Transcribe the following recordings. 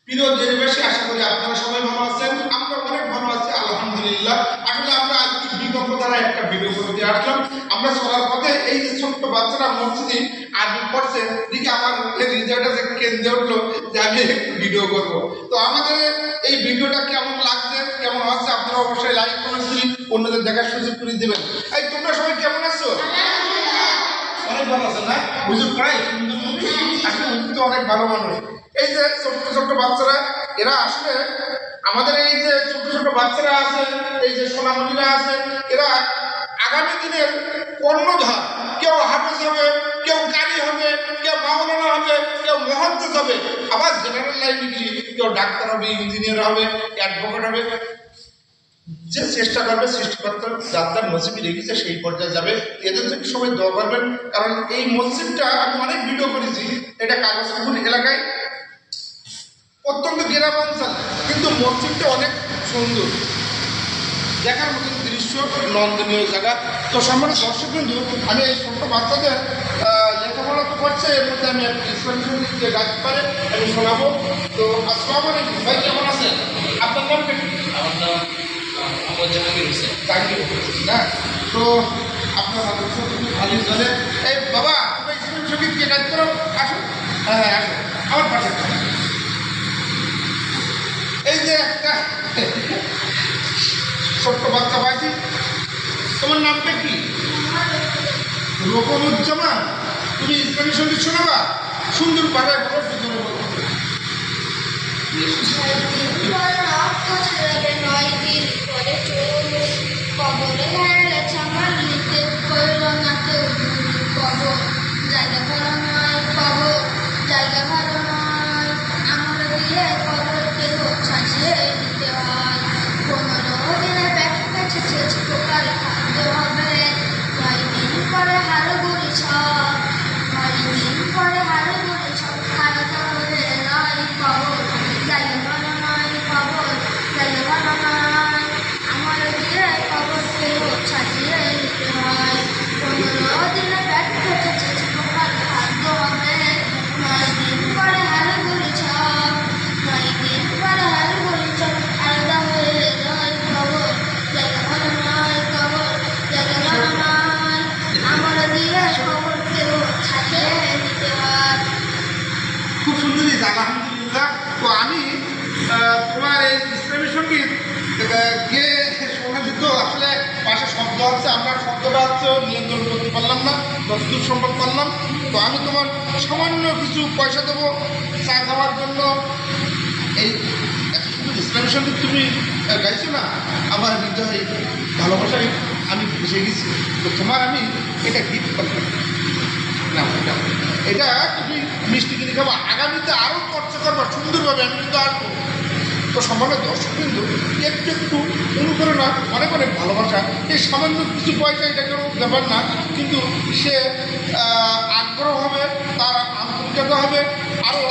প্রিয় দেশবাসী, আশা করি আপনারা সবাই ভালো আছেন। আমরা অনেক ভালো আছি, আলহামদুলিল্লাহ। আসলে আমরা আজকে বিকল্প দ্বারা একটা ভিডিও করে দিয়ে আসলাম। আমরা চলার পথে এই যে ছোট্ট বাচ্চারা মসজিদে আরবি পড়ছে, দিকে আমার হৃদয়টা যে কেন্দ্রে উঠলো যে আমি একটু ভিডিও করব। তো আমাদের এই ভিডিওটা কেমন লাগছে, কেমন হচ্ছে, আপনারা অবশ্যই লাইক কমেন্ট করে অন্যদের দেখার সুযোগ করে দিবেন। এই তোমরা সবাই কেমন আছো? অনেক ভালো আছেন না? হুজুর প্রায় আসলে হুজুর তো অনেক ভালো মানুষ। এই যে ছোট্ট ছোট্ট বাচ্চারা, এরা আসলে আমাদের এই যে ছোট্ট ছোট্ট বাচ্চারা আছে, এই যে সোনামণিরা আছে, এরা আগামী দিনের কর্ণধার। কেউ হাফেজ হবে, কেউ কারি হবে, কেউ মাওলানা হবে, কেউ মুহাদ্দিস হবে, আবার জেনারেল লাইনে গিয়ে কেউ ডাক্তার হবে, ইঞ্জিনিয়ার হবে, অ্যাডভোকেট হবে। যে চেষ্টা করবে সৃষ্টিকর্তার যার নসিবে রেখেছে সেই পর্যায়ে যাবে। এদের থেকে সবাই দোয়া করবেন, কারণ এই মসজিদটা আমি অনেক ভিডিও করেছি। এটা কাগজপুর এলাকায়, অত্যন্ত গ্রাম অঞ্চল, কিন্তু মসজিদটা অনেক সুন্দর, দেখার মতন দৃশ্য, নন্দনীয় জায়গা। তো সামনে দর্শক বিন্দু, আমি এই ছোট্ট বাচ্চাদের লেখাপড়া তো করছে, এর মধ্যে আমি যে ডাকতে পারে আমি শোনাবো। তো আসসালামু আলাইকুম ভাই, কেমন আছেন? আপনার নাম কি? আমার নাম মোহাম্মদ জাহাঙ্গীর হোসেন। জাহাঙ্গীর হোসেন না? তো আপনার মাদ্রাসা খুব ভালোই চলে। এই বাবা, তোমরা ইসলাম সঙ্গীত কে কাজ করো? আসো, হ্যাঁ হ্যাঁ আসো আমার পাশে। এই যে একটা ছোট্ট বাচ্চা পাইছি, তোমার নামটা কি? রকমুজ্জামান। তুমি ইসলামী সঙ্গীত শোনাবা? সুন্দর ভাষায় বলো, সুন্দর বলো। খুব সুন্দরই, আলহামদুলিল্লাহ। তো আমি তোমার এই ইসলামী সঙ্গীত কে শোনা দিত, আসলে পাশে শব্দ হচ্ছে, আমরা শব্দটা হচ্ছে নিয়ন্ত্রণ করতে পারলাম না, যতদূর সম্ভব করলাম। তো আমি তোমার সামান্য কিছু পয়সা দেবো চা খাওয়ার জন্য। এই ইসলামী সঙ্গীত তুমি গাইছো না, আমার হৃদয় ভালোবাসায় আমি বুঝে গেছি। তো তোমার আমি এটা গিফট করলাম না, এটা তুমি মিষ্টি কিনে খাবো, আগামীতে আরও চর্চা করবা সুন্দরভাবে, আমি কিন্তু আসবো। তো সম্মানের দর্শক কিন্তু একটু একটু অনুপ্রেরণা, অনেক অনেক ভালোবাসা, এই সামান্য কিছু পয়সা এটা কোনো ব্যাপার না, কিন্তু সে আগ্রহ হবে, তার আন্তরিকতা হবে, আরও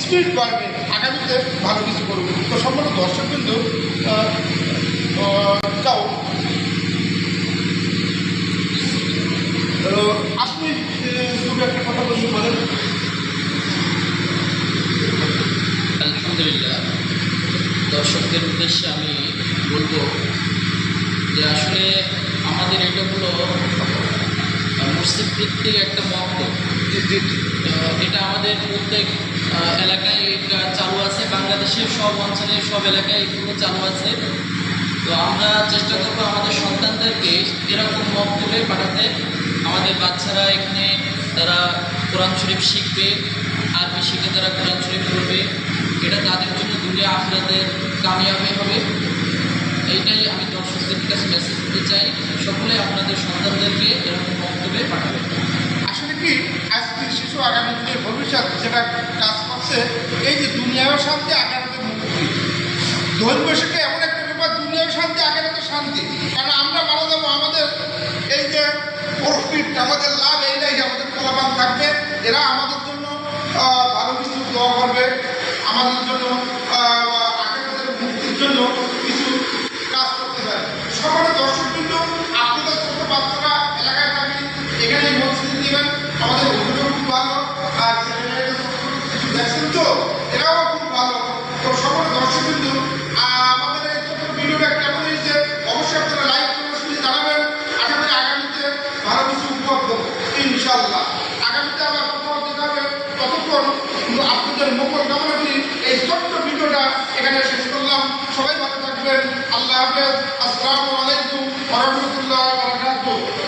স্পিড বাড়বে, আগামীতে ভালো কিছু করবে। তো সম্মানের দর্শক কিন্তু যাও আপনি দুটো একটা কথা বলতে পারেন। আলহামদুলিল্লাহ, দর্শকদের উদ্দেশ্যে আমি বলবো যে আসলে আমাদের এটা হলো মসজিদ ভিত্তিক একটা মহল। এটা আমাদের প্রত্যেক এলাকায় এটা চালু আছে, বাংলাদেশের সব অঞ্চলে সব এলাকায় এগুলো চালু আছে। তো আমরা চেষ্টা করবো আমাদের সন্তানদেরকে এরকম মহলে পাঠাতে। আমাদের বাচ্চারা এখানে তারা কোরআন শরীফ শিখবে, আরবি শিখে তারা কোরআন শরীফ পড়বে, এটা তাদের জন্য দুনিয়া আখিরাতে কামিয়াবি হবে। এইটাই আমি দর্শকদের কাছে মেসেজ দিতে চাই, সকলে আপনাদের সন্তানদেরকে এরকম মন্তব্যে পাঠাবেন। আসলে কি, আজকের শিশু আগামী দিনের ভবিষ্যৎ যেটা কাজ করছে, এই যে দুনিয়াও শান্তি, আগামীতে মুক্তি। ধর্মীয় শিক্ষা এমন একটা ব্যাপার, দুনিয়াও শান্তি, আগামীতে শান্তি। কারণ আমরা মারা যাবো, আমাদের এই যে প্রফিট, আমাদের লাভ, এইটাই আমাদের ফলাফল থাকবে। এরা আমাদের জন্য ভালো কিছু দোয়া করবে, আমাদের জন্য আগামীদের মুক্তির জন্য কিছু কাজ করতে পারে। সকলে দর্শক কিন্তু আপনাদের ছোট বাচ্চারা এলাকায় থাকি, এখানে মসজিদ দিবেন, আমাদের অভিযোগ খুব ভালো, আর ছেলেমেয়েদের কিছু দেখছেন তো, এরাও খুব ভালো। তো হাফেজ। আসসালামু আলাইকুম ওয়া রাহমাতুল্লাহি ওয়া বারাকাতুহু।